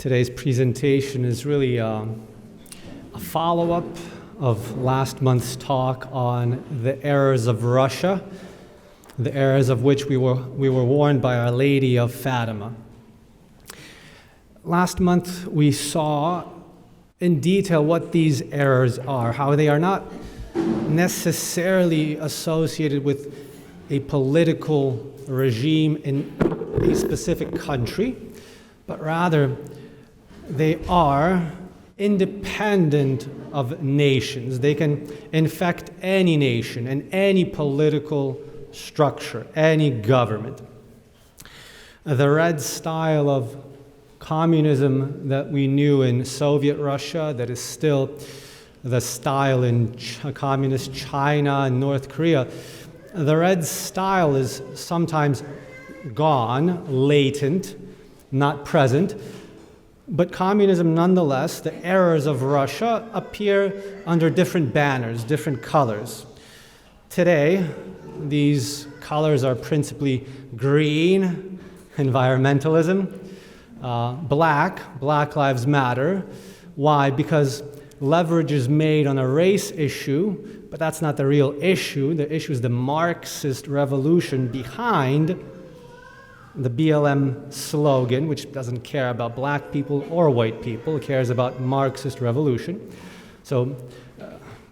Today's presentation is really a follow-up of last month's talk on the errors of Russia, the errors of which we were warned by Our Lady of Fatima. Last month we saw in detail what these errors are, how they are not necessarily associated with a political regime in a specific country, but rather they are independent of nations. They can infect any nation and any political structure, any government. The red style of communism that we knew in Soviet Russia, that is still the style in communist China and North Korea, the red style is sometimes gone, latent, not present. But communism, nonetheless, the errors of Russia appear under different banners, different colors. Today, these colors are principally green, environmentalism, Black Lives Matter. Why? Because leverage is made on a race issue, but that's not the real issue. The issue is the Marxist revolution behind the BLM slogan, which doesn't care about black people or white people. It cares about Marxist revolution. So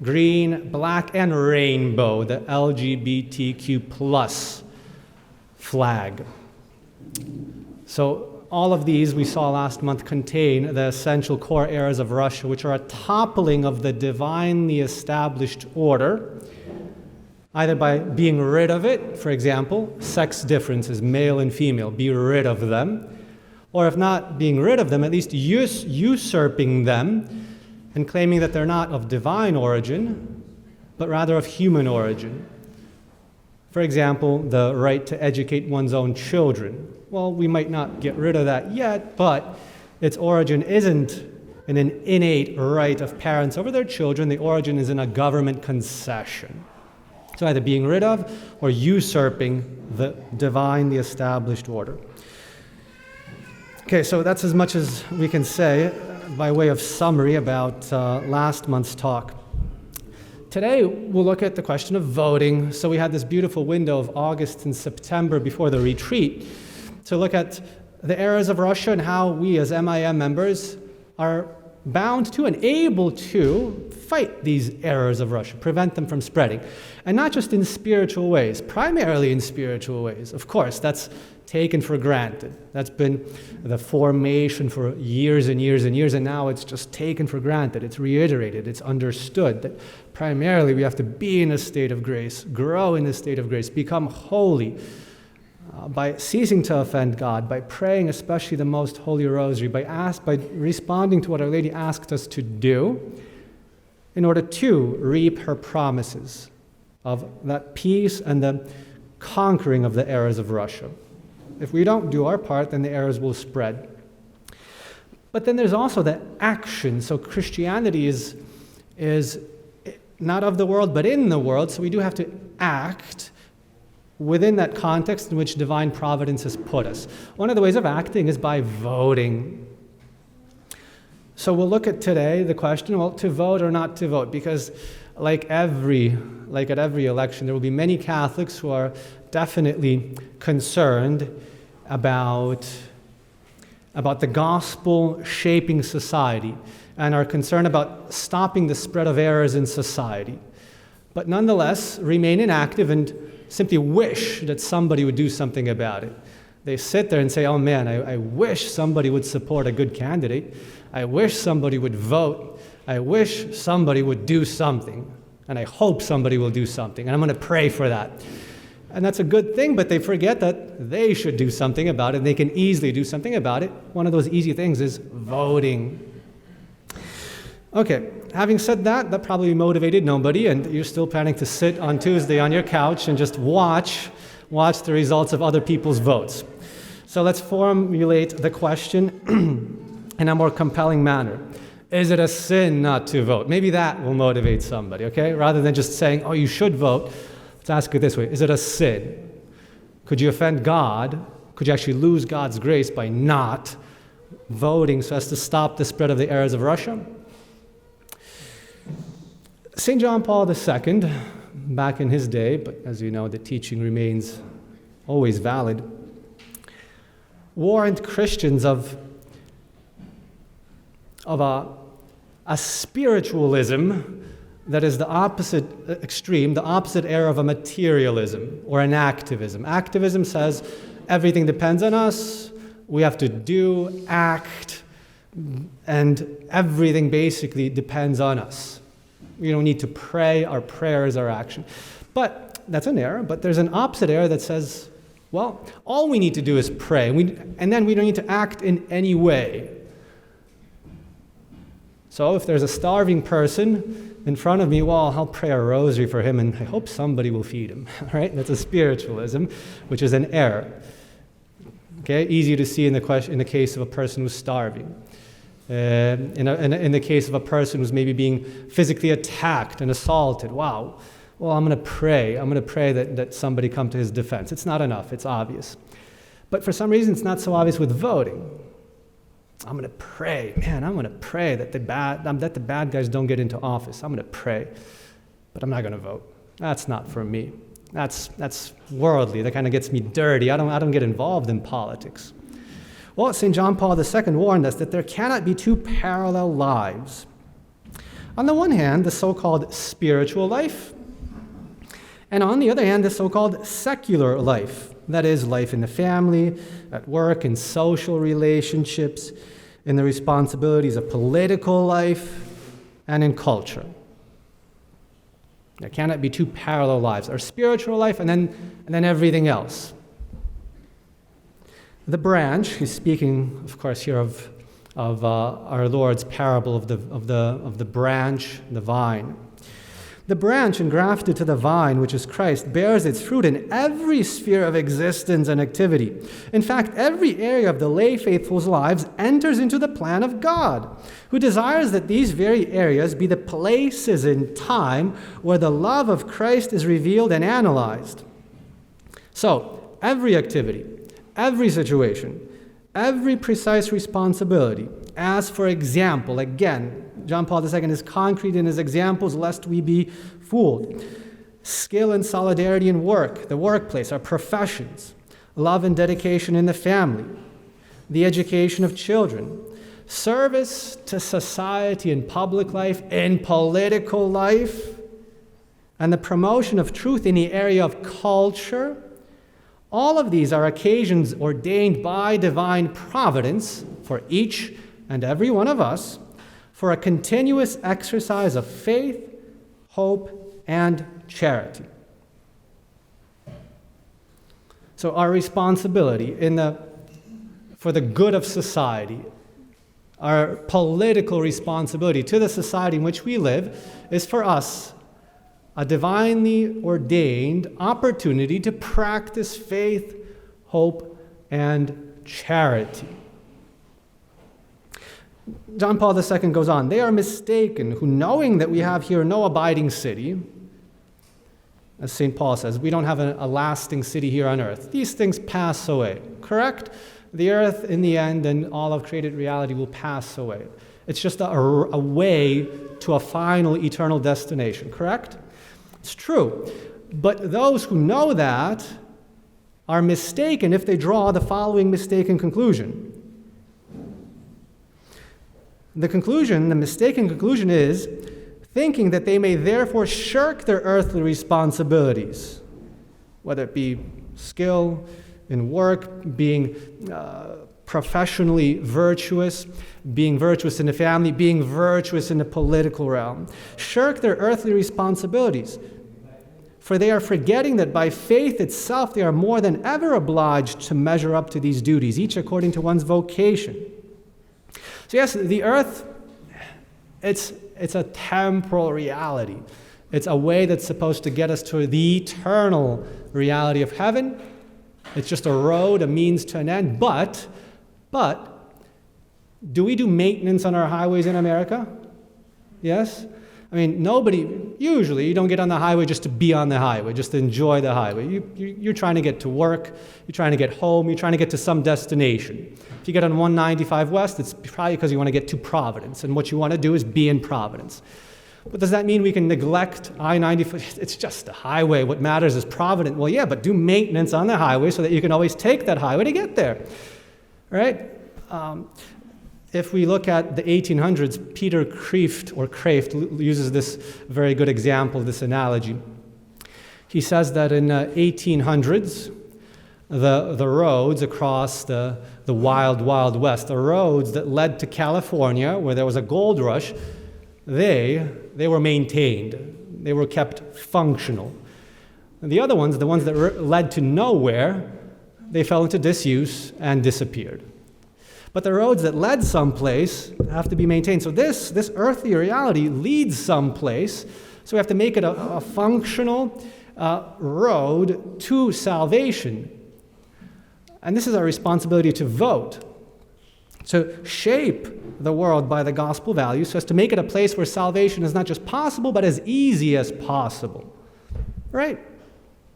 green, black, and rainbow, the LGBTQ plus flag. So all of these we saw last month contain the essential core errors of Russia, which are a toppling of the divinely established order, either by being rid of it, for example, sex differences, male and female, be rid of them, or if not being rid of them, at least usurping them and claiming that they're not of divine origin, but rather of human origin. For example, the right to educate one's own children. Well, we might not get rid of that yet, but its origin isn't in an innate right of parents over their children. The origin is in a government concession. So either being rid of or usurping the divinely established order. Okay, so that's as much as we can say by way of summary about last month's talk. Today, we'll look at the question of voting. So we had this beautiful window of August and September before the retreat to look at the errors of Russia and how we as MIM members are bound to and able to fight these errors of Russia, prevent them from spreading. And not just in spiritual ways, primarily in spiritual ways. Of course, that's taken for granted. That's been the formation for years and years and years, and now it's just taken for granted. It's reiterated, it's understood that primarily we have to be in a state of grace, grow in a state of grace, become holy, by ceasing to offend God, by praying especially the Most Holy Rosary, by responding to what Our Lady asked us to do in order to reap her promises of that peace and the conquering of the errors of Russia. If we don't do our part, then the errors will spread. But then there's also the action. So Christianity is not of the world, but in the world, so we do have to act within that context in which divine providence has put us. One of the ways of acting is by voting. So we'll look at today the question, well, to vote or not to vote, because like at every election, there will be many Catholics who are definitely concerned about the gospel shaping society and are concerned about stopping the spread of errors in society, but nonetheless remain inactive and simply wish that somebody would do something about it. They sit there and say, oh man, I wish somebody would support a good candidate. I wish somebody would vote. I wish somebody would do something. And I hope somebody will do something. And I'm going to pray for that. And that's a good thing, but they forget that they should do something about it. They can easily do something about it. One of those easy things is voting. Okay, having said that, that probably motivated nobody, and you're still planning to sit on Tuesday on your couch and just watch the results of other people's votes. So let's formulate the question in a more compelling manner. Is it a sin not to vote? Maybe that will motivate somebody, okay? Rather than just saying, oh, you should vote, let's ask it this way. Is it a sin? Could you offend God? Could you actually lose God's grace by not voting so as to stop the spread of the errors of Russia. St. John Paul II, back in his day, but as you know, the teaching remains always valid, warned Christians of a spiritualism that is the opposite extreme, the opposite error of a materialism or an activism. Activism says everything depends on us, we have to do, act, and everything basically depends on us. We don't need to pray, our prayer is our action. But that's an error, but there's an opposite error that says, well, all we need to do is pray, and then we don't need to act in any way. So if there's a starving person in front of me, well, I'll pray a rosary for him, and I hope somebody will feed him, right? That's a spiritualism, which is an error. Okay, easy to see in the case of a person who's starving. In the case of a person who's maybe being physically attacked and assaulted, wow, well, I'm going to pray that somebody come to his defense. It's not enough, it's obvious. But for some reason, it's not so obvious with voting. I'm going to pray, that the bad guys don't get into office. I'm going to pray, but I'm not going to vote. That's not for me. That's worldly. That kind of gets me dirty. I don't get involved in politics. Well, St. John Paul II warned us that there cannot be two parallel lives. On the one hand, the so-called spiritual life, and on the other hand, the so-called secular life. That is, life in the family, at work, in social relationships, in the responsibilities of political life, and in culture. There cannot be two parallel lives. Our spiritual life and then everything else. The branch, he's speaking, of course, here of our Lord's parable of the branch, the vine. The branch engrafted to the vine, which is Christ, bears its fruit in every sphere of existence and activity. In fact, every area of the lay faithful's lives enters into the plan of God, who desires that these very areas be the places in time where the love of Christ is revealed and analyzed. So, every activity, every situation, every precise responsibility, as for example, again, John Paul II is concrete in his examples, lest we be fooled. Skill and solidarity in work, the workplace, our professions, love and dedication in the family, the education of children, service to society in public life, in political life, and the promotion of truth in the area of culture. All of these are occasions ordained by divine providence for each and every one of us for a continuous exercise of faith, hope, and charity. So our responsibility for the good of society, our political responsibility to the society in which we live, is for us a divinely ordained opportunity to practice faith, hope, and charity. John Paul II goes on, they are mistaken who, knowing that we have here no abiding city, as St. Paul says, we don't have a lasting city here on earth. These things pass away, correct? The earth in the end and all of created reality will pass away. It's just a way to a final eternal destination, correct? It's true. But those who know that are mistaken if they draw the following mistaken conclusion. The mistaken conclusion is thinking that they may therefore shirk their earthly responsibilities, whether it be skill in work, being professionally virtuous, being virtuous in the family, being virtuous in the political realm. Shirk their earthly responsibilities, for they are forgetting that by faith itself they are more than ever obliged to measure up to these duties, each according to one's vocation. So yes, the earth, it's a temporal reality. It's a way that's supposed to get us to the eternal reality of heaven. It's just a road, a means to an end. But, do we do maintenance on our highways in America? Yes? I mean, usually you don't get on the highway just to be on the highway, just to enjoy the highway. You're trying to get to work, you're trying to get home, you're trying to get to some destination. If you get on 195 West, it's probably because you want to get to Providence, and what you want to do is be in Providence. But does that mean we can neglect I-95? It's just a highway. What matters is Providence. Well, yeah, but do maintenance on the highway so that you can always take that highway to get there, right? If we look at the 1800s, Peter Kreeft uses this very good example, this analogy. He says that in 1800s, the roads across the wild, wild west, the roads that led to California, where there was a gold rush, they were maintained. They were kept functional. And the other ones, the ones that led to nowhere, they fell into disuse and disappeared. But the roads that led someplace have to be maintained. So this earthly reality leads someplace, so we have to make it a functional road to salvation. And this is our responsibility to vote, to shape the world by the gospel values so as to make it a place where salvation is not just possible, but as easy as possible. Right?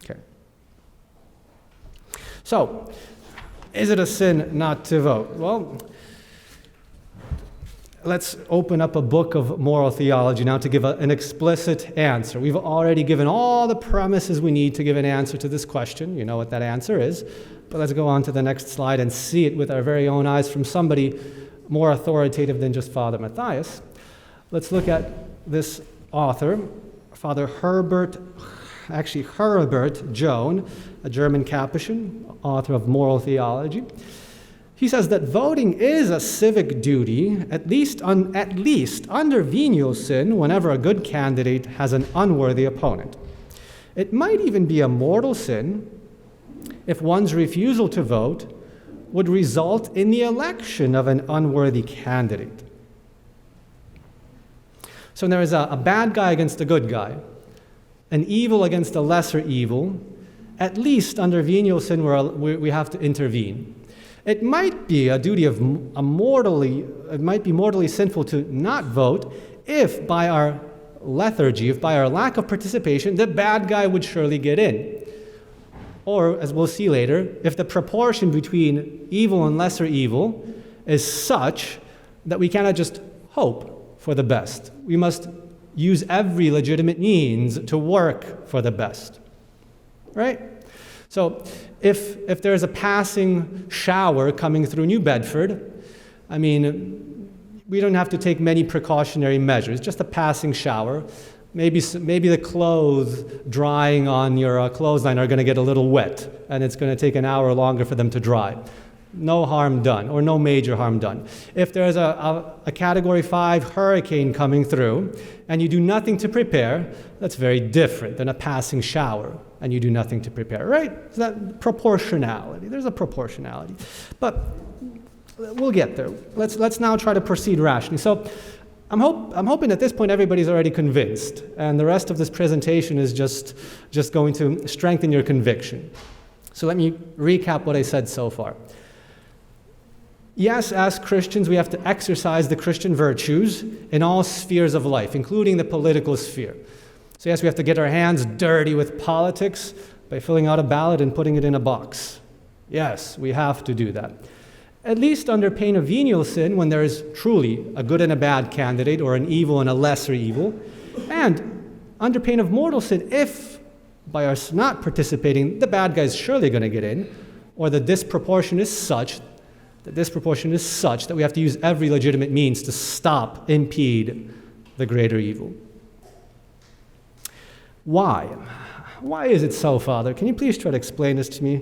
Okay. So, is it a sin not to vote? Well, let's open up a book of moral theology now to give an explicit answer. We've already given all the premises we need to give an answer to this question. You know what that answer is. But let's go on to the next slide and see it with our very own eyes from somebody more authoritative than just Father Matthias. Let's look at this author, Father Herbert Joan, a German Capuchin, author of Moral Theology. He says that voting is a civic duty, at least under venial sin, whenever a good candidate has an unworthy opponent. It might even be a mortal sin if one's refusal to vote would result in the election of an unworthy candidate. So there is a bad guy against a good guy, an evil against a lesser evil. At least under venial sin we have to intervene. It might be a duty of it might be mortally sinful to not vote if by our lethargy, if by our lack of participation, the bad guy would surely get in. Or, as we'll see later, if the proportion between evil and lesser evil is such that we cannot just hope for the best. We must use every legitimate means to work for the best. Right? So, if there's a passing shower coming through New Bedford, I mean, we don't have to take many precautionary measures, just a passing shower. Maybe the clothes drying on your clothesline are going to get a little wet, and it's going to take an hour longer for them to dry. No harm done, or no major harm done. If there's a Category 5 hurricane coming through, and you do nothing to prepare, that's very different than a passing shower, and you do nothing to prepare, right? So that proportionality. There's a proportionality. But we'll get there. Let's now try to proceed rationally. So I'm hoping at this point everybody's already convinced, and the rest of this presentation is just going to strengthen your conviction. So let me recap what I said so far. Yes, as Christians, we have to exercise the Christian virtues in all spheres of life, including the political sphere. So yes, we have to get our hands dirty with politics by filling out a ballot and putting it in a box. Yes, we have to do that. At least under pain of venial sin, when there is truly a good and a bad candidate, or an evil and a lesser evil, and under pain of mortal sin, if by us not participating, the bad guy is surely going to get in, or the disproportion is such that we have to use every legitimate means to impede the greater evil. Why? Why is it so, Father? Can you please try to explain this to me?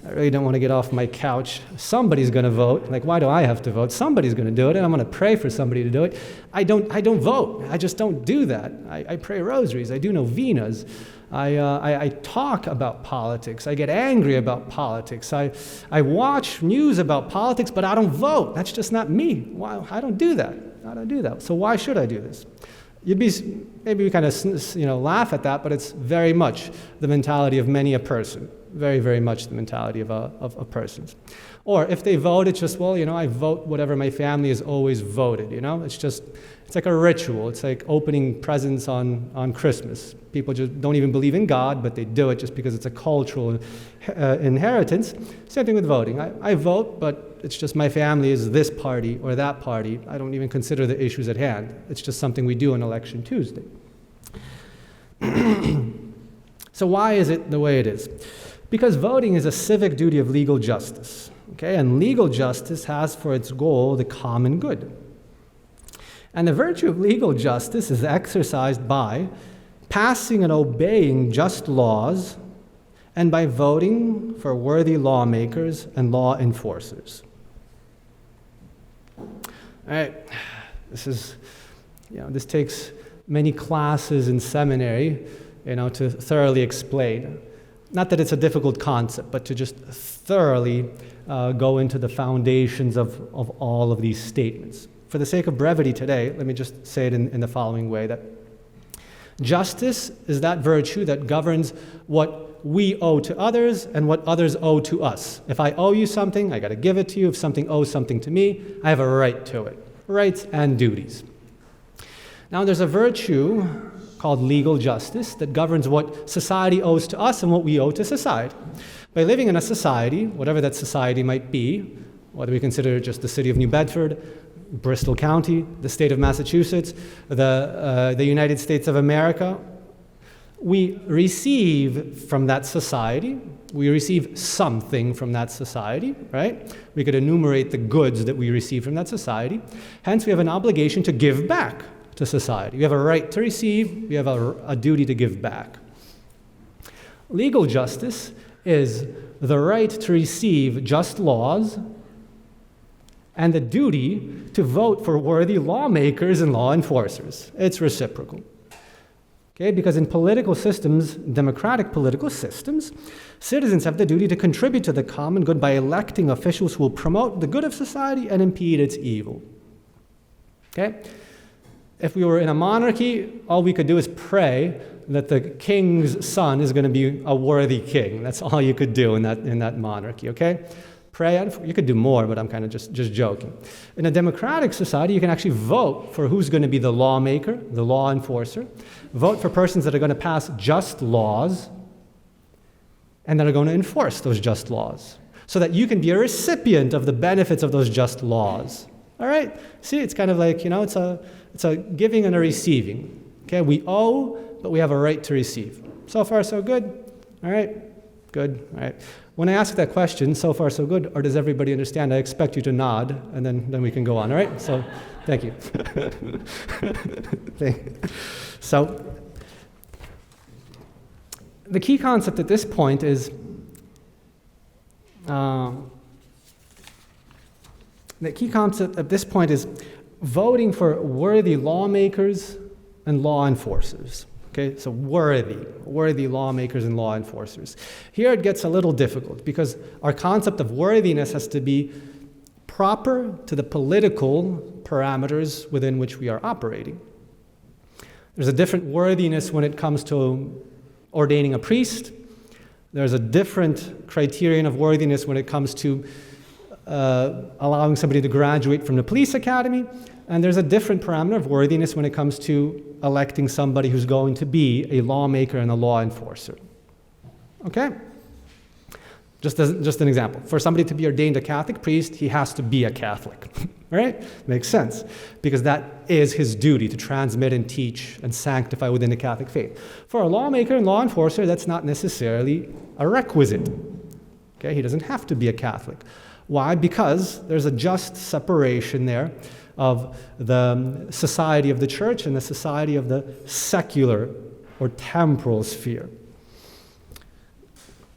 I really don't want to get off my couch. Somebody's going to vote. Like, why do I have to vote? Somebody's going to do it, and I'm going to pray for somebody to do it. I don't vote. I just don't do that. I pray rosaries. I do novenas. I talk about politics. I get angry about politics. I watch news about politics, but I don't vote. That's just not me. Why? I don't do that. I don't do that. So why should I do this? Maybe we kind of laugh at that, but it's very much the mentality of many a person. very, very much the mentality of persons. Or if they vote, it's just, well, I vote whatever my family has always voted, it's like a ritual. It's like opening presents on Christmas. People just don't even believe in God, but they do it just because it's a cultural inheritance. Same thing with voting. I vote, but it's just my family is this party or that party. I don't even consider the issues at hand. It's just something we do on Election Tuesday. So why is it the way it is? Because voting is a civic duty of legal justice. Okay? And legal justice has for its goal the common good. And the virtue of legal justice is exercised by passing and obeying just laws and by voting for worthy lawmakers and law enforcers. All right, this takes many classes in seminary, to thoroughly explain. Not that it's a difficult concept, but to just thoroughly go into the foundations of all of these statements. For the sake of brevity today, let me just say it in the following way, that justice is that virtue that governs what we owe to others and what others owe to us. If I owe you something, I got to give it to you. If something owes something to me, I have a right to it. Rights and duties. Now there's a virtue called legal justice that governs what society owes to us and what we owe to society. By living in a society, whatever that society might be, whether we consider just the city of New Bedford, Bristol County, the state of Massachusetts, the United States of America, we receive from that society, we receive something from that society, right? We could enumerate the goods that we receive from that society. Hence, we have an obligation to give back to society. We have a right to receive, we have a duty to give back. Legal justice is the right to receive just laws and the duty to vote for worthy lawmakers and law enforcers. It's reciprocal. Okay, because in political systems, democratic political systems, citizens have the duty to contribute to the common good by electing officials who will promote the good of society and impede its evil. Okay? If we were in a monarchy, all we could do is pray that the king's son is going to be a worthy king. That's all you could do in that monarchy, okay? Pray, you could do more, but I'm kind of just joking. In a democratic society, you can actually vote for who's going to be the lawmaker, the law enforcer, vote for persons that are going to pass just laws and that are going to enforce those just laws so that you can be a recipient of the benefits of those just laws. All right? See, it's kind of like, it's a giving and a receiving. Okay, we owe, but we have a right to receive. So far, so good? All right? Good. All right. When I ask that question, so far so good, or does everybody understand? I expect you to nod, and then we can go on, all right? So, thank you. So, the key concept at this point is, voting for worthy lawmakers and law enforcers. Okay, so worthy lawmakers and law enforcers. Here it gets a little difficult because our concept of worthiness has to be proper to the political parameters within which we are operating. There's a different worthiness when it comes to ordaining a priest. There's a different criterion of worthiness when it comes to allowing somebody to graduate from the police academy. And there's a different parameter of worthiness when it comes to electing somebody who's going to be a lawmaker and a law enforcer. Okay? Just an example. For somebody to be ordained a Catholic priest, he has to be a Catholic. Right? Makes sense. Because that is his duty, to transmit and teach and sanctify within the Catholic faith. For a lawmaker and law enforcer, that's not necessarily a requisite. Okay? He doesn't have to be a Catholic. Why? Because there's a just separation there of the society of the church and the society of the secular or temporal sphere.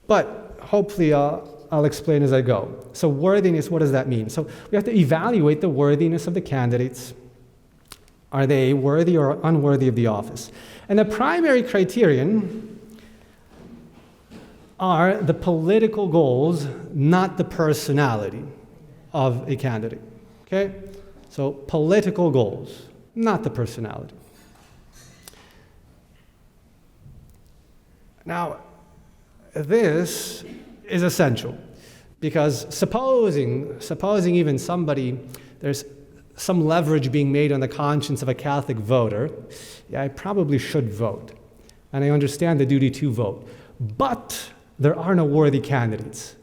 But hopefully I'll explain as I go. So worthiness, what does that mean? So we have to evaluate the worthiness of the candidates. Are they worthy or unworthy of the office? And the primary criterion are the political goals, not the personality of a candidate. Okay? So political goals, not the personality. Now, this is essential, because supposing even there's some leverage being made on the conscience of a Catholic voter, yeah, I probably should vote. And I understand the duty to vote. But there are no worthy candidates.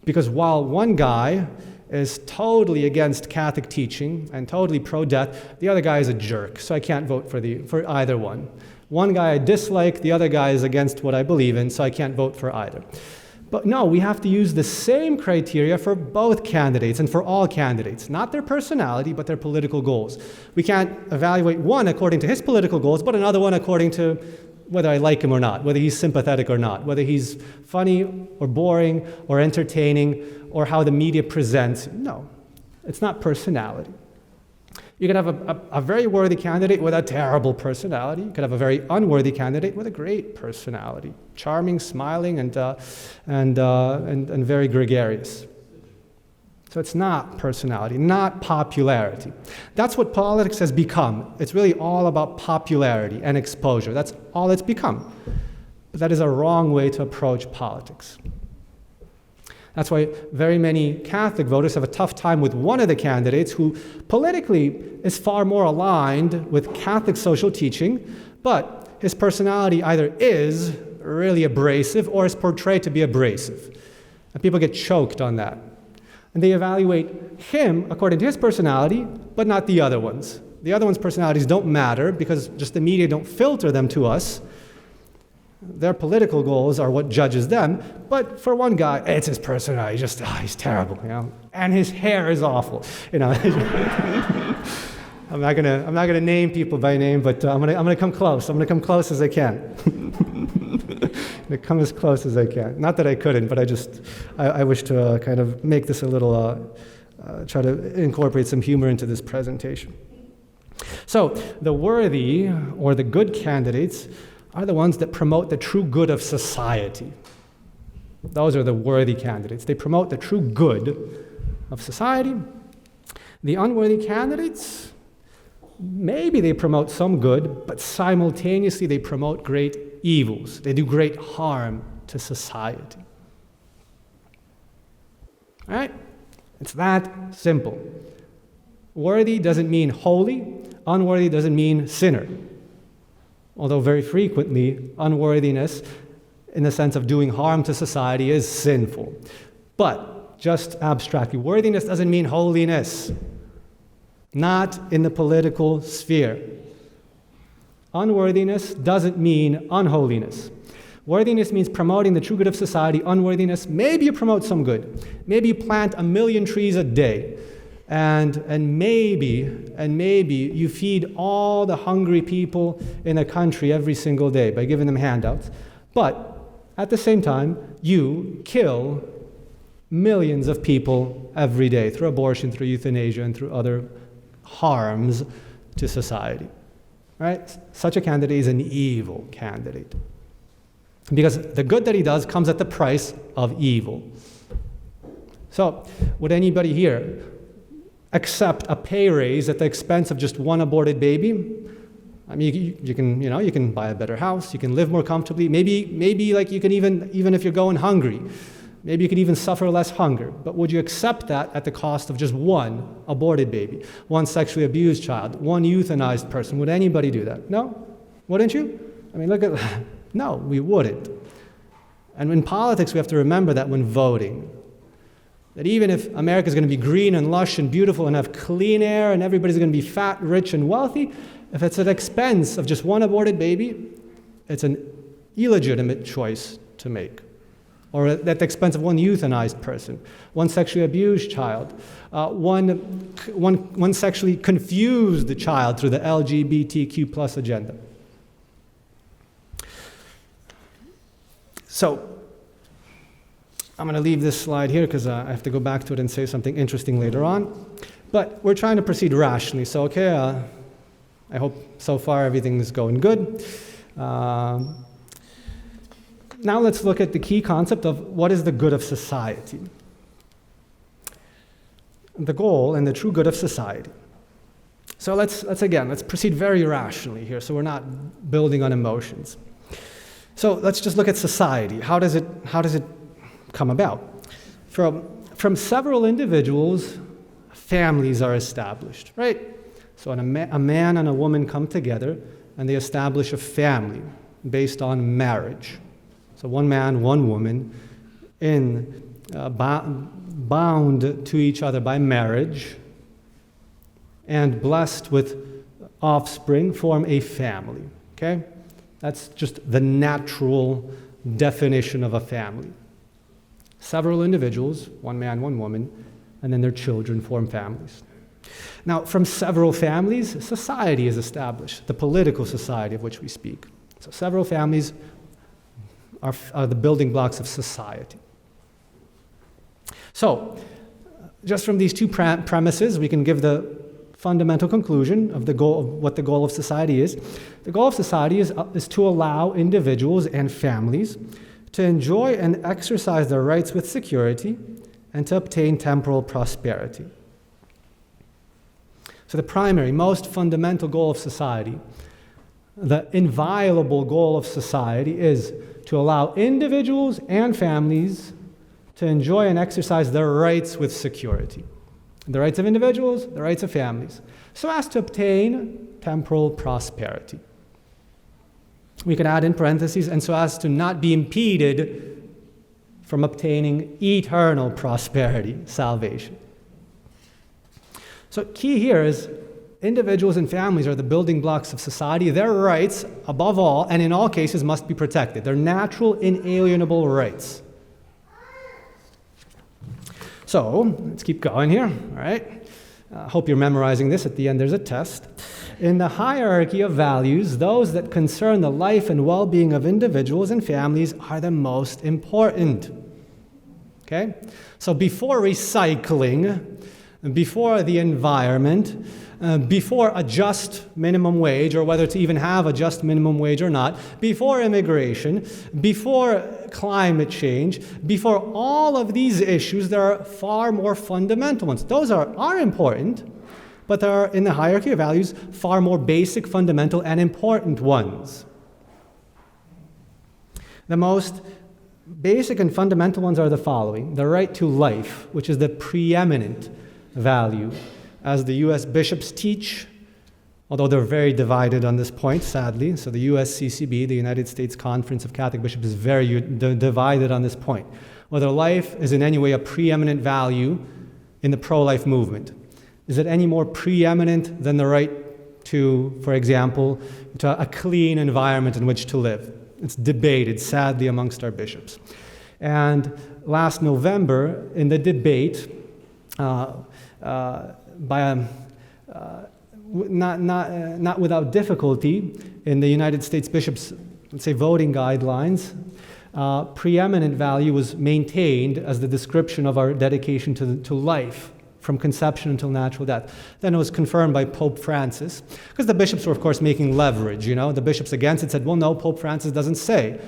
Because while one guy is totally against Catholic teaching and totally pro-death, the other guy is a jerk, so I can't vote for either one. One guy I dislike, the other guy is against what I believe in, so I can't vote for either. But no, we have to use the same criteria for both candidates and for all candidates. Not their personality, but their political goals. We can't evaluate one according to his political goals, but another one according to whether I like him or not, whether he's sympathetic or not, whether he's funny or boring or entertaining or how the media presents. No, it's not personality. You can have a very worthy candidate with a terrible personality. You could have a very unworthy candidate with a great personality, charming, smiling, and very gregarious. So it's not personality, not popularity. That's what politics has become. It's really all about popularity and exposure. That's all it's become. But that is a wrong way to approach politics. That's why very many Catholic voters have a tough time with one of the candidates who politically is far more aligned with Catholic social teaching, but his personality either is really abrasive or is portrayed to be abrasive. And people get choked on that. And they evaluate him according to his personality, but not the other ones. The other ones' personalities don't matter because just the media don't filter them to us. Their political goals are what judges them, but for one guy, it's his personality. He's terrible, and his hair is awful, I'm not gonna name people by name, but I'm gonna come close. I'm gonna come close as I can. I'm gonna come as close as I can. Not that I couldn't, but I wish to kind of make this a little, try to incorporate some humor into this presentation. So the worthy or the good candidates are the ones that promote the true good of society. Those are the worthy candidates. They promote the true good of society. The unworthy candidates, maybe they promote some good, but simultaneously they promote great evils. They do great harm to society. All right? It's that simple. Worthy doesn't mean holy. Unworthy doesn't mean sinner. Although very frequently, unworthiness, in the sense of doing harm to society, is sinful. But, just abstractly, worthiness doesn't mean holiness. Not in the political sphere. Unworthiness doesn't mean unholiness. Worthiness means promoting the true good of society. Unworthiness, maybe you promote some good. Maybe you plant 1 million trees a day. And maybe you feed all the hungry people in the country every single day by giving them handouts. But at the same time, you kill millions of people every day through abortion, through euthanasia, and through other harms to society. Right? Such a candidate is an evil candidate. Because the good that he does comes at the price of evil. So, would anybody here accept a pay raise at the expense of just one aborted baby? I mean, you can buy a better house, you can live more comfortably. Maybe like you can even if you're going hungry, maybe you could even suffer less hunger. But would you accept that at the cost of just one aborted baby, one sexually abused child, one euthanized person? Would anybody do that? No? Wouldn't you? I mean, no, we wouldn't. And in politics, we have to remember that when voting. That even if America is going to be green and lush and beautiful and have clean air and everybody's going to be fat, rich, and wealthy, if it's at the expense of just one aborted baby, it's an illegitimate choice to make. Or at the expense of one euthanized person, one sexually abused child, one sexually confused child through the LGBTQ plus agenda. So, I'm going to leave this slide here because I have to go back to it and say something interesting later on. But we're trying to proceed rationally. So, okay, I hope so far everything's going good. Now let's look at the key concept of what is the good of society. The goal and the true good of society. So let's proceed very rationally here so we're not building on emotions. So let's just look at society. How does it come about? From several individuals, families are established, right? So a man and a woman come together and they establish a family based on marriage. So one man, one woman, bound to each other by marriage and blessed with offspring, form a family, okay? That's just the natural definition of a family. Several individuals, one man, one woman, and then their children form families. Now, from several families, society is established, the political society of which we speak. So several families are the building blocks of society. So, just from these two premises, we can give the fundamental conclusion of what the goal of society is. The goal of society is to allow individuals and families to enjoy and exercise their rights with security and to obtain temporal prosperity. So the primary, most fundamental goal of society, the inviolable goal of society, is to allow individuals and families to enjoy and exercise their rights with security. The rights of individuals, the rights of families, so as to obtain temporal prosperity. We could add in parentheses, and so as to not be impeded from obtaining eternal prosperity, salvation. So key here is individuals and families are the building blocks of society. Their rights, above all, and in all cases, must be protected. They're natural, inalienable rights. So, let's keep going here, all right? Hope you're memorizing this. At the end, there's a test. In the hierarchy of values, those that concern the life and well-being of individuals and families are the most important. Okay? So before recycling, before the environment, before a just minimum wage, or whether to even have a just minimum wage or not, before immigration, before climate change, before all of these issues, there are far more fundamental ones. Those are important, but there are, in the hierarchy of values, far more basic, fundamental, and important ones. The most basic and fundamental ones are the following: the right to life, which is the preeminent value. As the U.S. bishops teach, although they're very divided on this point, sadly. So the USCCB, the United States Conference of Catholic Bishops, is very divided on this point. Whether life is in any way a preeminent value in the pro-life movement. Is it any more preeminent than the right to, for example, to a clean environment in which to live? It's debated, sadly, amongst our bishops. And last November, in the debate, not without difficulty, in the United States bishops', let's say, voting guidelines, preeminent value was maintained as the description of our dedication to life, from conception until natural death. Then it was confirmed by Pope Francis, because the bishops were, of course, making leverage. The bishops against it said, well, no, Pope Francis doesn't say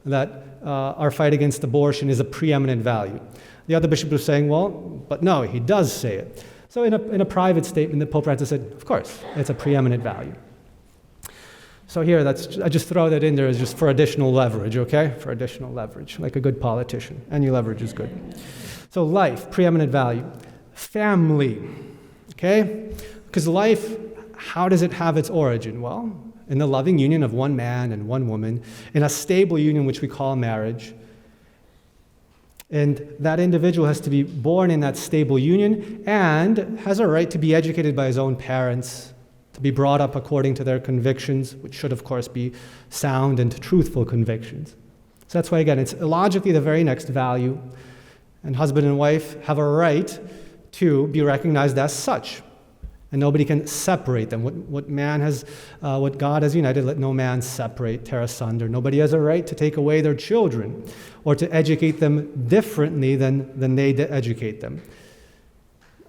that our fight against abortion is a preeminent value. The other bishops were saying, well, but no, he does say it. So in a private statement, the Pope Francis said, of course, it's a preeminent value. So here, I just throw that in there as just for additional leverage, okay? For additional leverage, like a good politician. Any leverage is good. So life, preeminent value. Family, okay? Because life, how does it have its origin? Well, in the loving union of one man and one woman, in a stable union which we call marriage. And that individual has to be born in that stable union and has a right to be educated by his own parents, to be brought up according to their convictions, which should, of course, be sound and truthful convictions. So that's why, again, it's logically the very next value. And husband and wife have a right to be recognized as such. And nobody can separate them. What God has united, let no man separate, tear asunder. Nobody has a right to take away their children or to educate them differently than they educate them.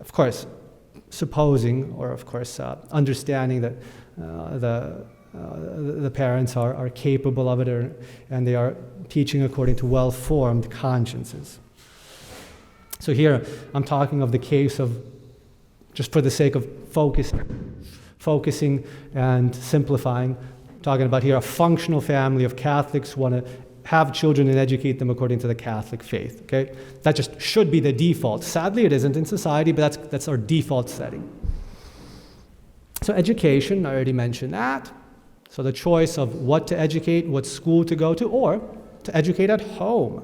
Of course, supposing, or of course, understanding that the parents are capable of it and they are teaching according to well-formed consciences. So here, I'm talking of the case of, just for the sake of focusing and simplifying, talking about here a functional family of Catholics who want to have children and educate them according to the Catholic faith, okay? That just should be the default. Sadly, it isn't in society, but that's our default setting. So education, I already mentioned that. So the choice of what to educate, what school to go to, or to educate at home.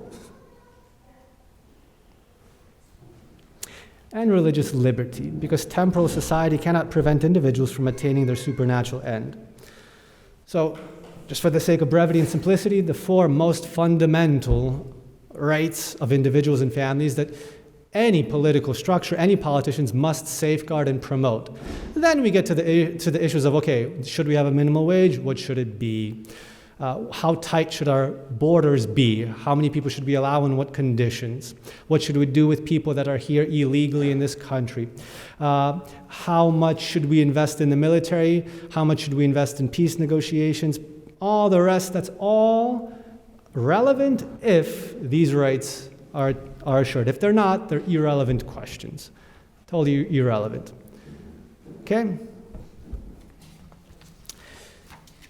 And religious liberty, because temporal society cannot prevent individuals from attaining their supernatural end. So, just for the sake of brevity and simplicity, the four most fundamental rights of individuals and families that any political structure, any politicians must safeguard and promote. Then we get to the issues of, okay, should we have a minimum wage? What should it be? How tight should our borders be? How many people should we allow in what conditions? What should we do with people that are here illegally in this country? How much should we invest in the military? How much should we invest in peace negotiations? All the rest, that's all relevant if these rights are assured. If they're not, they're irrelevant questions. Totally irrelevant. Okay?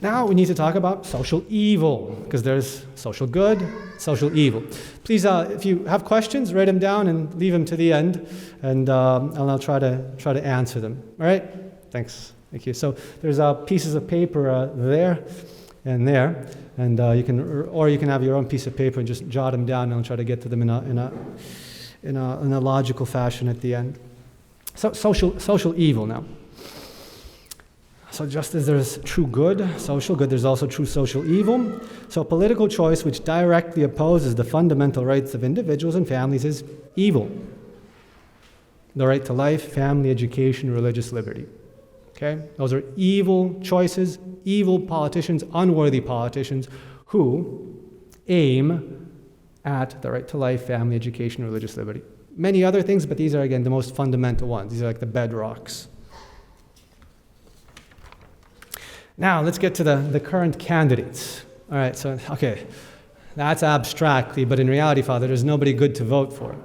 Now we need to talk about social evil, because there's social good, social evil. Please, if you have questions, write them down and leave them to the end, and I'll try to answer them. All right? Thanks. Thank you. So there's pieces of paper there and there, and you can have your own piece of paper and just jot them down, and I'll try to get to them in a logical fashion at the end. So social evil now. So just as there's true good, social good, there's also true social evil. So political choice which directly opposes the fundamental rights of individuals and families is evil. The right to life, family, education, religious liberty. Okay? Those are evil choices, evil politicians, unworthy politicians who aim at the right to life, family, education, religious liberty. Many other things, but these are, again, the most fundamental ones. These are like the bedrocks. Now, let's get to the current candidates. All right, so, okay, that's abstractly, but in reality, Father, there's nobody good to vote for.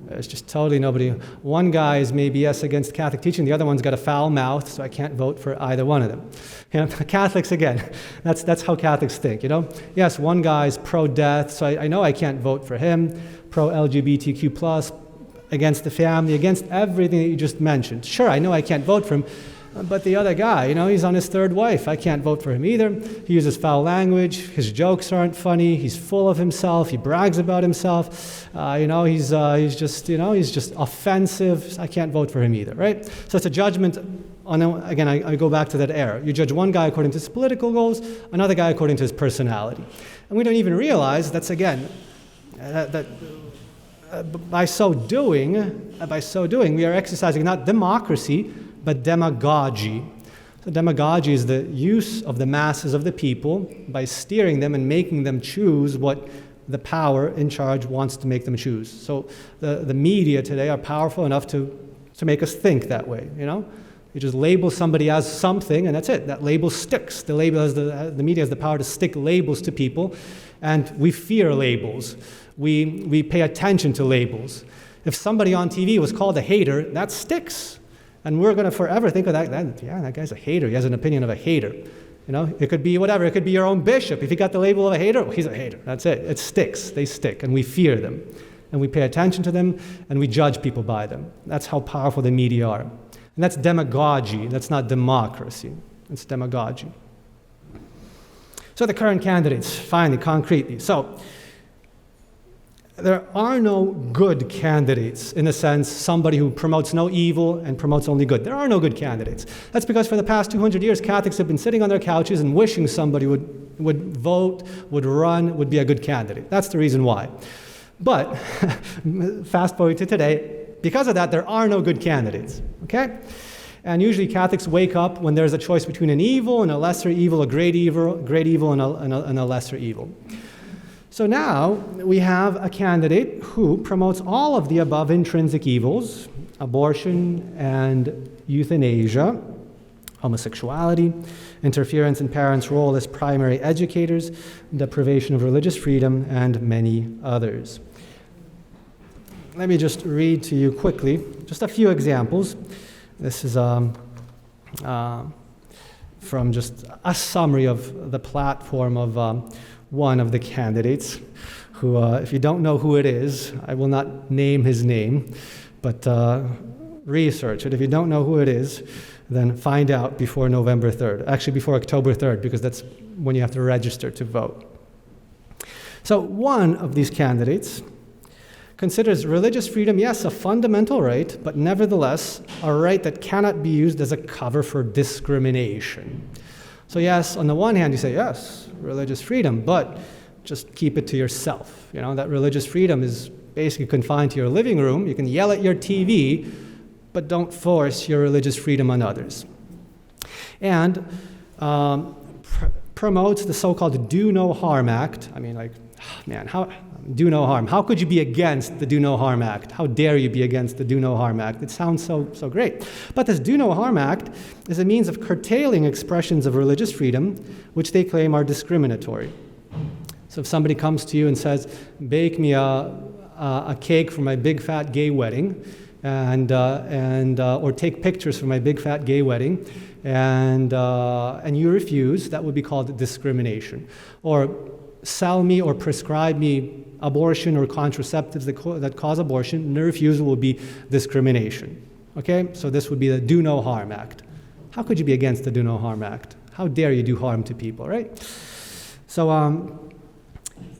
There's just totally nobody. One guy is maybe yes against Catholic teaching, the other one's got a foul mouth, so I can't vote for either one of them. You know, Catholics, again, that's how Catholics think, you know? Yes, one guy's pro-death, so I know I can't vote for him, pro-LGBTQ+, against the family, against everything that you just mentioned. Sure, I know I can't vote for him, but the other guy, you know, he's on his third wife. I can't vote for him either. He uses foul language. His jokes aren't funny. He's full of himself. He brags about himself. He's just offensive. I can't vote for him either, right? So it's a judgment on, again, I go back to that era. You judge one guy according to his political goals, another guy according to his personality. And we don't even realize that's, again, by so doing, we are exercising not democracy, but demagogy. So demagogy is the use of the masses of the people by steering them and making them choose what the power in charge wants to make them choose. So the media today are powerful enough to make us think that way, you know? You just label somebody as something, and that's it. That label sticks. The media has the power to stick labels to people, and we fear labels. We pay attention to labels. If somebody on TV was called a hater, that sticks. And we're going to forever think of that guy's a hater. He has an opinion of a hater. You know, it could be whatever. It could be your own bishop. If he got the label of a hater, well, he's a hater. That's it. It sticks. They stick, and we fear them. And we pay attention to them, and we judge people by them. That's how powerful the media are. And that's demagogy. That's not democracy. It's demagogy. So the current candidates, finally, concretely. So there are no good candidates, in a sense, somebody who promotes no evil and promotes only good. There are no good candidates. That's because for the past 200 years, Catholics have been sitting on their couches and wishing somebody would vote, would run, would be a good candidate. That's the reason why. But fast forward to today, because of that, there are no good candidates, okay? And usually Catholics wake up when there's a choice between an evil and a lesser evil, a great evil and a lesser evil. So now we have a candidate who promotes all of the above intrinsic evils: abortion and euthanasia, homosexuality, interference in parents' role as primary educators, deprivation of religious freedom, and many others. Let me just read to you quickly just a few examples. This is from just a summary of the platform of one of the candidates, who, if you don't know who it is, I will not name his name, but research it. If you don't know who it is, then find out before November 3rd. Actually, before October 3rd, because that's when you have to register to vote. So one of these candidates considers religious freedom, yes, a fundamental right, but nevertheless, a right that cannot be used as a cover for discrimination. So yes, on the one hand, you say, yes, religious freedom, but just keep it to yourself. You know, that religious freedom is basically confined to your living room. You can yell at your TV, but don't force your religious freedom on others. And promotes the so-called Do No Harm Act. I mean, like, man, how do no harm? How could you be against the Do No Harm Act? How dare you be against the Do No Harm Act? It sounds so great. But this Do No Harm Act is a means of curtailing expressions of religious freedom, which they claim are discriminatory. So if somebody comes to you and says, bake me a cake for my big fat gay wedding, or take pictures for my big fat gay wedding, and you refuse, that would be called discrimination. Or sell me or prescribe me abortion or contraceptives that cause abortion, and the refusal will be discrimination. Okay, so this would be the Do No Harm Act. How could you be against the Do No Harm Act? How dare you do harm to people, right? So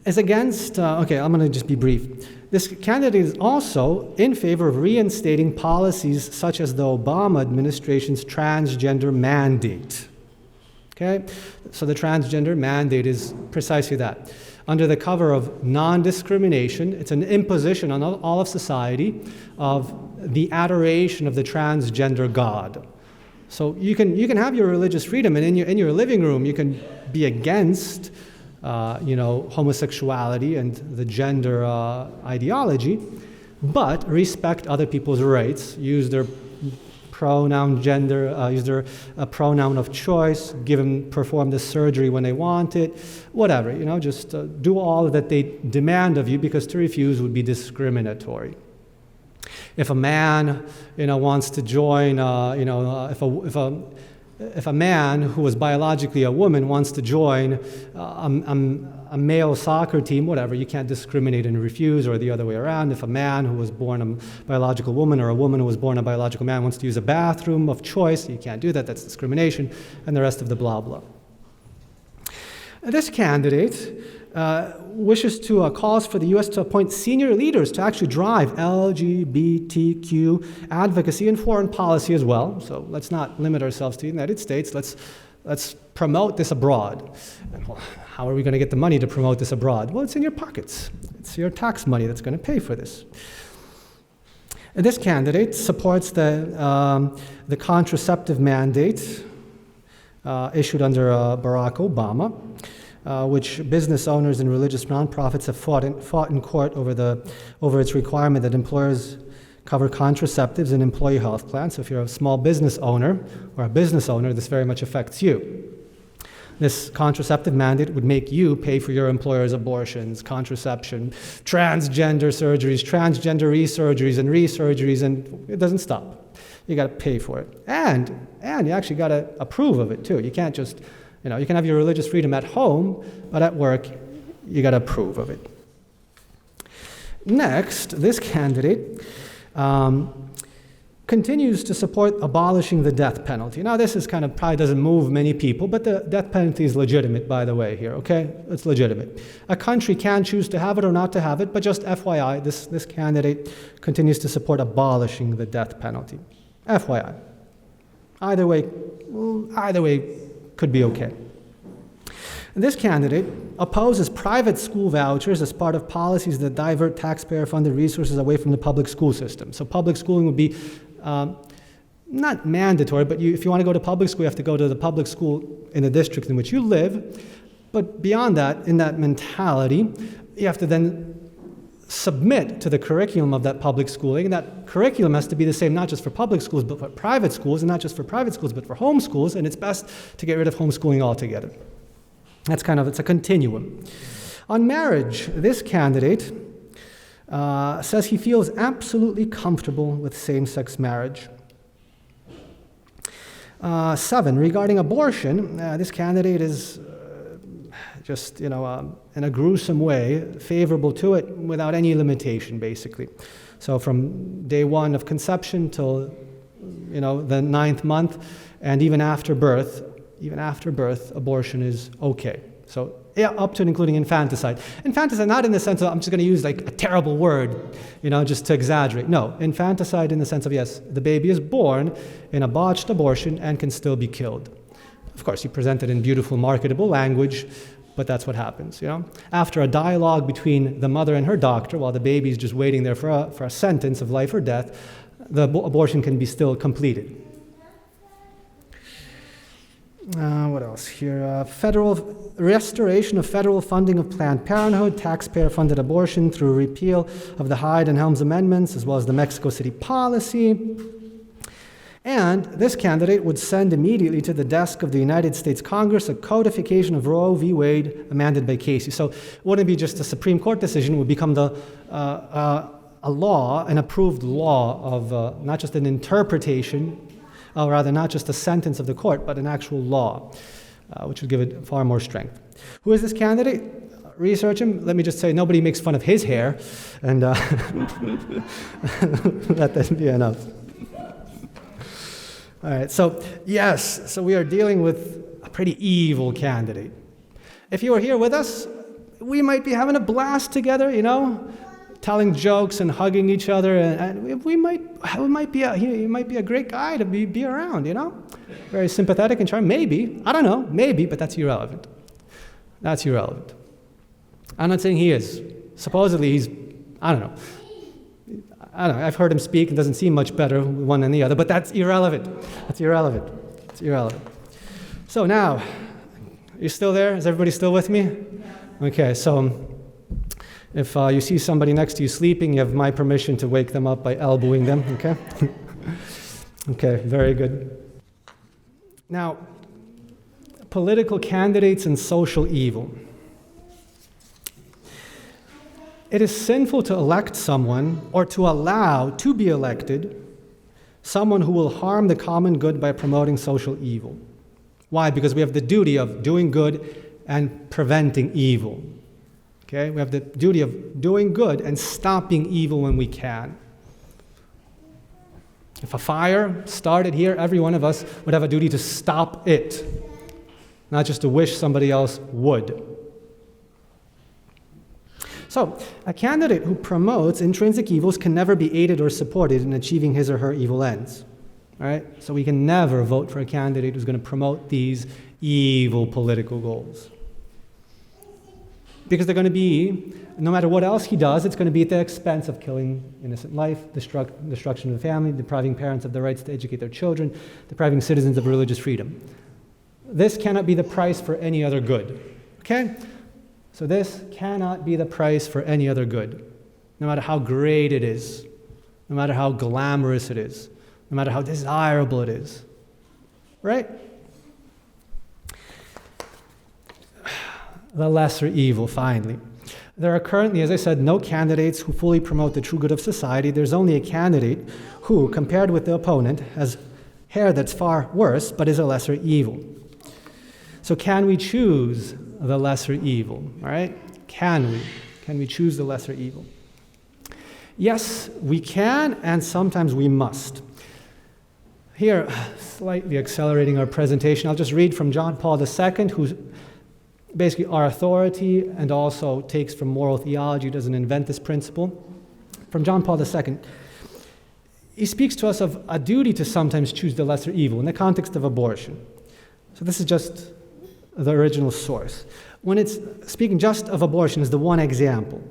as against, okay, I'm going to just be brief. This candidate is also in favor of reinstating policies such as the Obama administration's transgender mandate. Okay, so the transgender mandate is precisely that. Under the cover of non-discrimination, it's an imposition on all of society of the adoration of the transgender God. So you can have your religious freedom, and in your living room you can be against homosexuality and the gender ideology, but respect other people's rights, use their pronoun gender, use their pronoun of choice, perform the surgery when they want it, whatever, just do all that they demand of you, because to refuse would be discriminatory. If a man, wants to join, if a man who is biologically a woman wants to join a male soccer team, whatever, you can't discriminate and refuse, or the other way around. If a man who was born a biological woman, or a woman who was born a biological man wants to use a bathroom of choice, you can't do that, that's discrimination, and the rest of the blah blah. This candidate calls for the U.S. to appoint senior leaders to actually drive LGBTQ advocacy and foreign policy as well. So let's not limit ourselves to the United States. Let's promote this abroad. And, well, how are we going to get the money to promote this abroad? Well, it's in your pockets. It's your tax money that's going to pay for this. And this candidate supports the contraceptive mandate issued under Barack Obama, which business owners and religious nonprofits have fought in court over its requirement that employers cover contraceptives in employee health plans. So if you're a small business owner or a business owner, this very much affects you. This contraceptive mandate would make you pay for your employer's abortions, contraception, transgender surgeries, transgender resurgeries, and it doesn't stop. You got to pay for it. And you actually got to approve of it too. You can't just, you can have your religious freedom at home, but at work, you got to approve of it. Next, this candidate continues to support abolishing the death penalty. Now, this is probably doesn't move many people, but the death penalty is legitimate, by the way, here, okay? It's legitimate. A country can choose to have it or not to have it, but just FYI, this candidate continues to support abolishing the death penalty. FYI. Either way could be okay. And this candidate opposes private school vouchers as part of policies that divert taxpayer-funded resources away from the public school system. So public schooling would be not mandatory, but if you want to go to public school, you have to go to the public school in the district in which you live. But beyond that, in that mentality, you have to then submit to the curriculum of that public schooling, and that curriculum has to be the same not just for public schools, but for private schools, and not just for private schools, but for home schools, and it's best to get rid of homeschooling altogether. It's a continuum. On marriage, this candidate says he feels absolutely comfortable with same-sex marriage. 7, regarding abortion, this candidate is just, in a gruesome way, favorable to it without any limitation, basically. So from day 1 of conception till, the 9th month, and even after birth, abortion is okay. So yeah, up to and including infanticide. Infanticide, not in the sense of, I'm just going to use like a terrible word, just to exaggerate. No, infanticide in the sense of, yes, the baby is born in a botched abortion and can still be killed. Of course, you present it in beautiful, marketable language, but that's what happens, After a dialogue between the mother and her doctor, while the baby is just waiting there for a sentence of life or death, the abortion can be still completed. What else here? Federal restoration of federal funding of Planned Parenthood, taxpayer-funded abortion through repeal of the Hyde and Helms amendments, as well as the Mexico City policy. And this candidate would send immediately to the desk of the United States Congress a codification of Roe v. Wade, amended by Casey. So it wouldn't be just a Supreme Court decision; it would become a law, an approved law of not just an interpretation, or rather not just a sentence of the court, but an actual law, which would give it far more strength. Who is this candidate? Research him. Let me just say, nobody makes fun of his hair, and let that be enough. All right, so we are dealing with a pretty evil candidate. If you were here with us, we might be having a blast together, telling jokes and hugging each other, and he might be a great guy to be around, Very sympathetic and charming. Maybe, I don't know, but that's irrelevant. That's irrelevant. I'm not saying he is. Supposedly he's, I don't know. I've heard him speak. It doesn't seem much better one than the other, but that's irrelevant. It's irrelevant. So now, are you still there? Is everybody still with me? Okay, so if you see somebody next to you sleeping, you have my permission to wake them up by elbowing them, okay? Okay, very good. Now, political candidates and social evil. It is sinful to elect someone or to allow to be elected someone who will harm the common good by promoting social evil. Why? Because we have the duty of doing good and preventing evil. Okay? We have the duty of doing good and stopping evil when we can. If a fire started here, every one of us would have a duty to stop it, not just to wish somebody else would. So, a candidate who promotes intrinsic evils can never be aided or supported in achieving his or her evil ends. All right? So we can never vote for a candidate who's going to promote these evil political goals. Because they're going to be, no matter what else he does, it's going to be at the expense of killing innocent life, destruction of the family, depriving parents of the rights to educate their children, depriving citizens of religious freedom. This cannot be the price for any other good. Okay? So this cannot be the price for any other good, no matter how great it is, no matter how glamorous it is, no matter how desirable it is. Right? The lesser evil, finally. There are currently, as I said, no candidates who fully promote the true good of society. There's only a candidate who, compared with the opponent, has hair that's far worse, but is a lesser evil. So can we choose the lesser evil? All right? Can we? Can we choose the lesser evil? Yes, we can, and sometimes we must. Here, slightly accelerating our presentation, I'll just read from John Paul II, who's basically our authority and also takes from moral theology, doesn't invent this principle. From John Paul II, he speaks to us of a duty to sometimes choose the lesser evil in the context of abortion. So this is just the original source. When it's speaking just of abortion as the one example,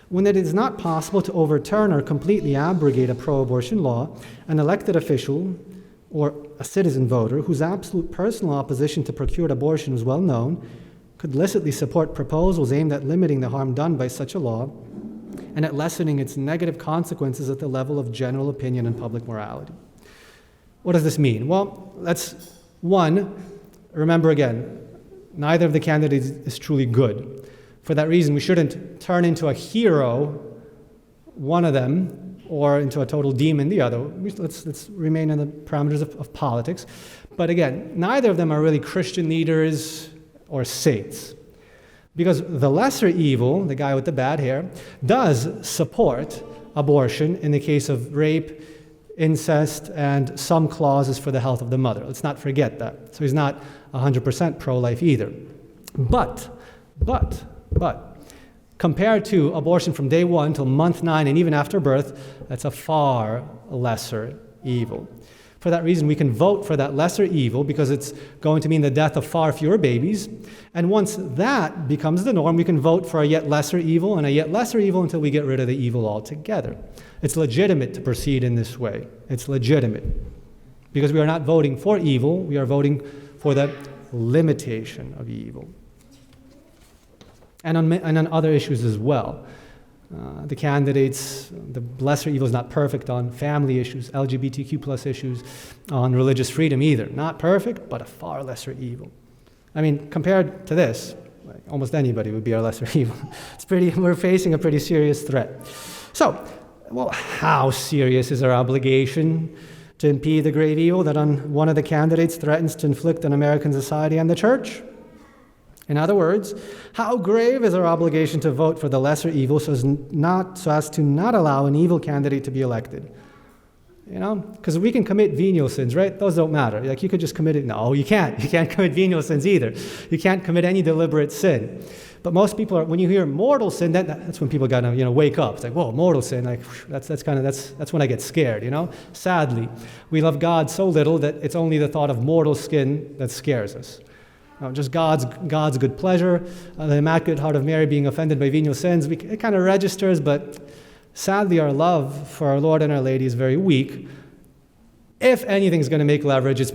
when it is not possible to overturn or completely abrogate a pro-abortion law, an elected official or a citizen voter whose absolute personal opposition to procured abortion is well known could licitly support proposals aimed at limiting the harm done by such a law and at lessening its negative consequences at the level of general opinion and public morality. What does this mean? Well, remember again, neither of the candidates is truly good. For that reason, we shouldn't turn into a hero one of them or into a total demon the other. Let's remain in the parameters of politics. But again, neither of them are really Christian leaders or saints. Because the lesser evil, the guy with the bad hair, does support abortion in the case of rape, incest, and some clauses for the health of the mother. Let's not forget that. So he's not 100% pro-life either. But, compared to abortion from day 1 till month 9 and even after birth, that's a far lesser evil. For that reason, we can vote for that lesser evil because it's going to mean the death of far fewer babies. And once that becomes the norm, we can vote for a yet lesser evil and a yet lesser evil until we get rid of the evil altogether. It's legitimate to proceed in this way. It's legitimate. Because we are not voting for evil, we are voting for the limitation of evil. And on other issues as well. The candidates, the lesser evil is not perfect on family issues, LGBTQ plus issues, on religious freedom either. Not perfect, but a far lesser evil. I mean, compared to this, like, almost anybody would be a lesser evil. We're facing a pretty serious threat. So, well, how serious is our obligation to impede the grave evil that on one of the candidates threatens to inflict on American society and the church? In other words, how grave is our obligation to vote for the lesser evil so as to not allow an evil candidate to be elected? You know, because we can commit venial sins, right? Those don't matter. Like, you could just commit it. No, you can't. You can't commit venial sins either. You can't commit any deliberate sin. But most people when you hear mortal sin, that's when people gotta, wake up. It's like, whoa, mortal sin. Like, that's when I get scared. Sadly, we love God so little that it's only the thought of mortal sin that scares us. Just God's good pleasure, the Immaculate Heart of Mary being offended by venial sins, it kind of registers, but sadly our love for our Lord and Our Lady is very weak. If anything's going to make leverage, it's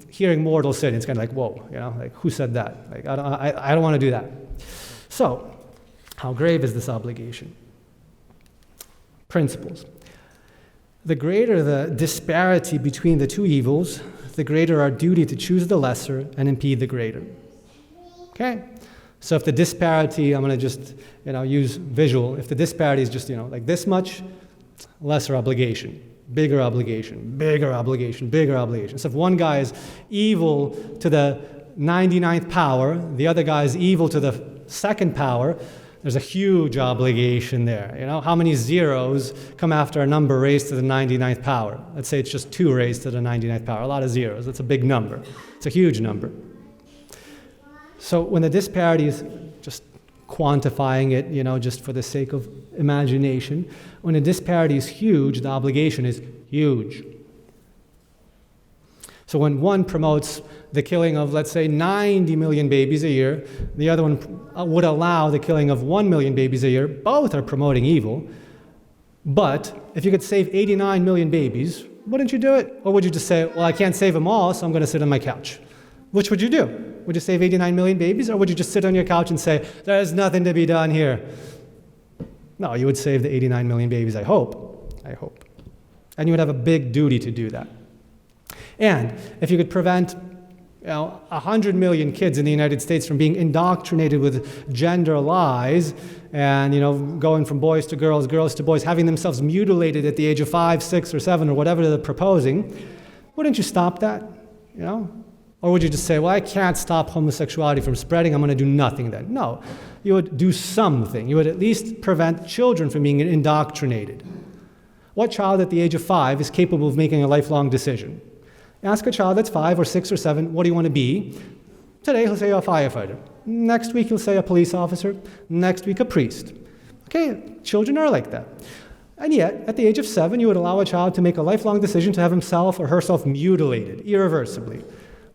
hearing mortal sin. It's kind of like, whoa, like, who said that? Like, I don't want to do that. So, how grave is this obligation? Principles. The greater the disparity between the two evils, the greater our duty to choose the lesser and impede the greater. Okay? So if the disparity, I'm going to just, use visual. If the disparity is just, like this much, lesser obligation, bigger obligation, bigger obligation, bigger obligation. So if one guy is evil to the 99th power, the other guy is evil to the second power, there's a huge obligation there. How many zeros come after a number raised to the 99th power? Let's say it's just 2 raised to the 99th power. A lot of zeros. That's a big number. It's a huge number. So when the disparity is just quantifying it, just for the sake of imagination, when the disparity is huge, the obligation is huge. So when one promotes the killing of, let's say, 90 million babies a year, the other one would allow the killing of 1 million babies a year. Both are promoting evil. But if you could save 89 million babies, wouldn't you do it? Or would you just say, well, I can't save them all, so I'm going to sit on my couch? Which would you do? Would you save 89 million babies, or would you just sit on your couch and say, there's nothing to be done here? No, you would save the 89 million babies, I hope. And you would have a big duty to do that. And if you could prevent 100 million kids in the United States from being indoctrinated with gender lies and, going from boys to girls, girls to boys, having themselves mutilated at the age of 5, 6, or 7, or whatever they're proposing, wouldn't you stop that? Or would you just say, well, I can't stop homosexuality from spreading, I'm going to do nothing then? No, you would do something. You would at least prevent children from being indoctrinated. What child at the age of 5 is capable of making a lifelong decision? Ask a child that's 5 or 6 or 7, what do you want to be? Today he'll say a firefighter. Next week he'll say a police officer. Next week a priest. Okay, children are like that. And yet, at the age of 7, you would allow a child to make a lifelong decision to have himself or herself mutilated, irreversibly.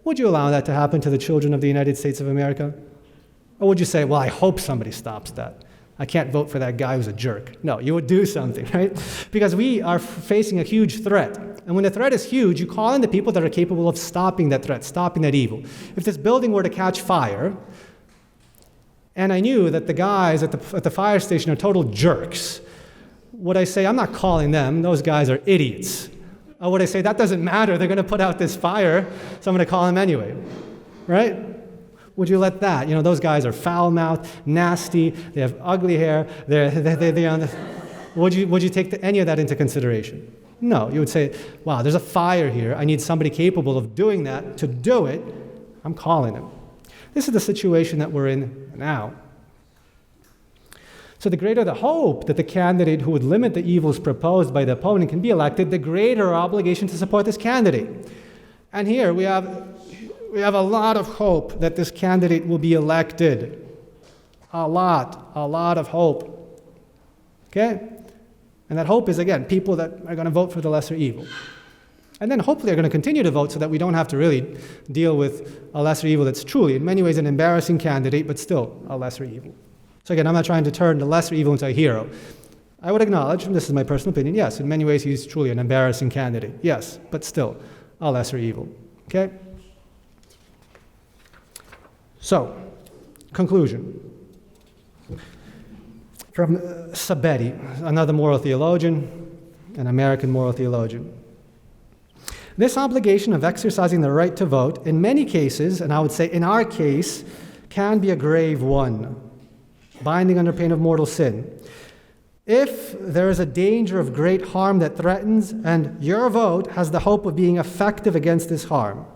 Would you allow that to happen to the children of the United States of America? Or would you say, well, I hope somebody stops that. I can't vote for that guy who's a jerk. No, you would do something, right? Because we are facing a huge threat. And when the threat is huge, you call in the people that are capable of stopping that threat, stopping that evil. If this building were to catch fire, and I knew that the guys at the fire station are total jerks, would I say, I'm not calling them, those guys are idiots? Or would I say, that doesn't matter, they're going to put out this fire, so I'm going to call them anyway, right? Would you let that? Those guys are foul-mouthed, nasty, they have ugly hair, would you take any of that into consideration? No, you would say, wow, there's a fire here. I need somebody capable of doing that. To do it, I'm calling him. This is the situation that we're in now. So the greater the hope that the candidate who would limit the evils proposed by the opponent can be elected, the greater our obligation to support this candidate. And here we have a lot of hope that this candidate will be elected. A lot of hope. Okay? And that hope is, again, people that are going to vote for the lesser evil. And then hopefully are going to continue to vote so that we don't have to really deal with a lesser evil that's truly, in many ways, an embarrassing candidate, but still a lesser evil. So again, I'm not trying to turn the lesser evil into a hero. I would acknowledge, and this is my personal opinion, yes, in many ways he's truly an embarrassing candidate. Yes, but still a lesser evil. Okay? So, conclusion. From Sabetti, another moral theologian, an American moral theologian. This obligation of exercising the right to vote, in many cases, and I would say in our case, can be a grave one, binding under pain of mortal sin. If there is a danger of great harm that threatens, and your vote has the hope of being effective against this harm.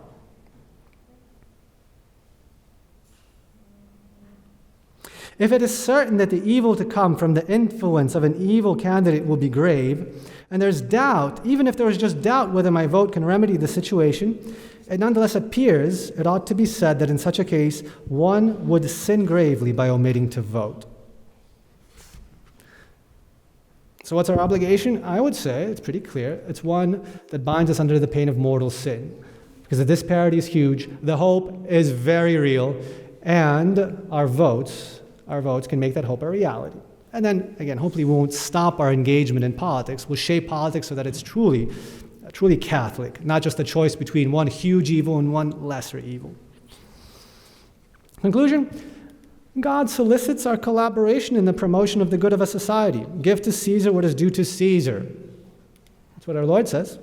If it is certain that the evil to come from the influence of an evil candidate will be grave, and there's doubt, even if there is just doubt whether my vote can remedy the situation, it nonetheless appears, it ought to be said that in such a case, one would sin gravely by omitting to vote. So what's our obligation? I would say, it's pretty clear, it's one that binds us under the pain of mortal sin. Because the disparity is huge, the hope is very real, and our votes can make that hope a reality. And then, again, hopefully we won't stop our engagement in politics. We'll shape politics so that it's truly Catholic, not just a choice between one huge evil and one lesser evil. Conclusion, God solicits our collaboration in the promotion of the good of a society. Give to Caesar what is due to Caesar. That's what our Lord says.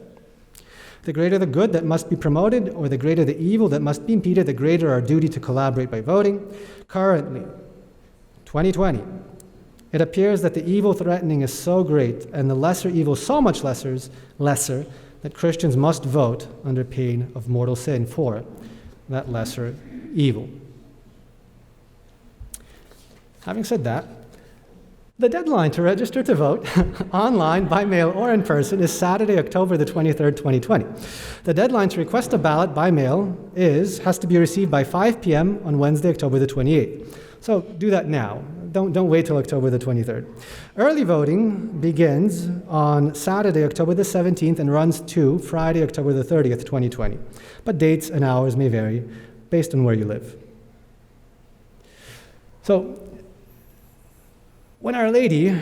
The greater the good that must be promoted, or the greater the evil that must be impeded, the greater our duty to collaborate by voting. Currently, 2020, it appears that the evil threatening is so great and the lesser evil so much lesser that Christians must vote under pain of mortal sin for that lesser evil. Having said that, the deadline to register to vote online, by mail, or in person is Saturday, October the 23rd, 2020. The deadline to request a ballot by mail has to be received by 5 p.m. on Wednesday, October the 28th. So do that now. Don't wait till October the 23rd. Early voting begins on Saturday, October the 17th, and runs to Friday, October the 30th, 2020. But dates and hours may vary based on where you live. So, when Our Lady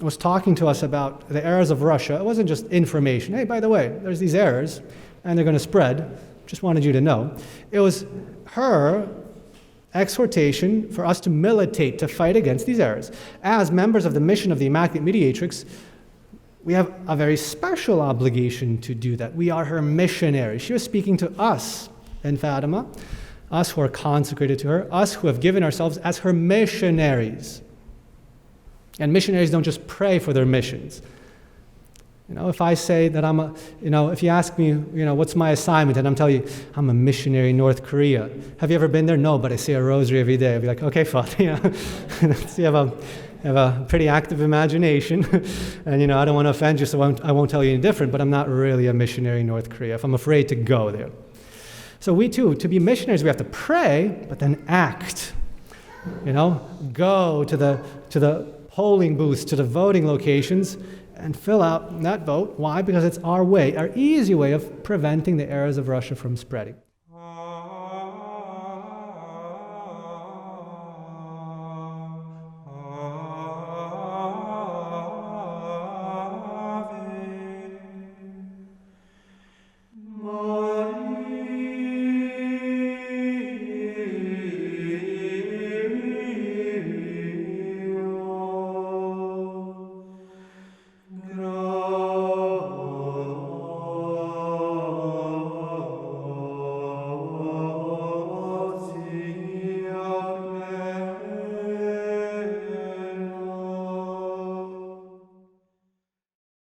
was talking to us about the errors of Russia, it wasn't just information. Hey, by the way, there's these errors, and they're going to spread. Just wanted you to know. It was her exhortation for us to militate, to fight against these errors. As members of the mission of the Immaculate Mediatrix, we have a very special obligation to do that. We are her missionaries. She was speaking to us in Fatima, us who are consecrated to her, us who have given ourselves as her missionaries. And missionaries don't just pray for their missions. If I say that if you ask me, what's my assignment, and I'm telling you, I'm a missionary in North Korea. Have you ever been there? No, but I say a rosary every day. I'd be like, okay, Father, so you have a pretty active imagination, and I don't want to offend you, so I won't tell you any different, but I'm not really a missionary in North Korea if I'm afraid to go there. So we too, to be missionaries, we have to pray, but then act. Go to the polling booths, to the voting locations, and fill out that vote. Why? Because it's our way, our easy way of preventing the errors of Russia from spreading.